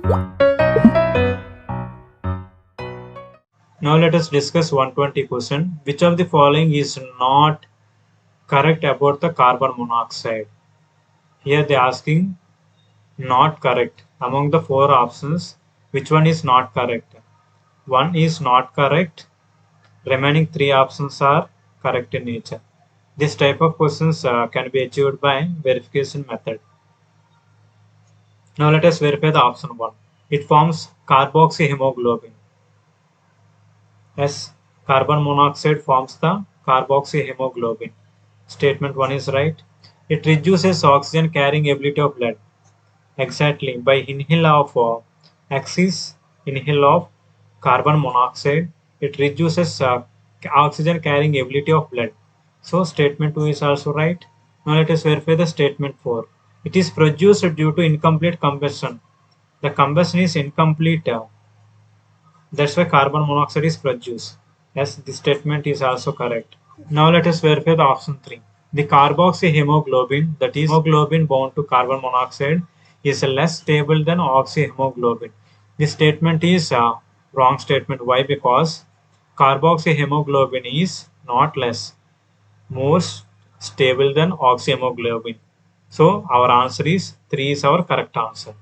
Now let us discuss 120 question. Which of the following is not correct about the carbon monoxide? Here they are asking not correct. Among the four options, which one is not correct? One is not correct. Remaining three options are correct in nature. This type of questions can be achieved by verification method. Now let us verify the option 1. It forms carboxyhemoglobin. Yes, carbon monoxide forms the carboxyhemoglobin. Statement 1 is right. It reduces oxygen carrying ability of blood. Exactly. By inhale of axis, inhale of carbon monoxide, it reduces oxygen carrying ability of blood. So statement 2 is also right. Now let us verify the statement 4. It is produced due to incomplete combustion. The combustion is incomplete. That's why carbon monoxide is produced. Yes, this statement is also correct. Now let us verify the option 3. The carboxyhemoglobin, that is hemoglobin bound to carbon monoxide, is less stable than oxyhemoglobin. This statement is a wrong statement. Why? Because carboxyhemoglobin is not less, more stable than oxyhemoglobin. So our answer is 3 is our correct answer.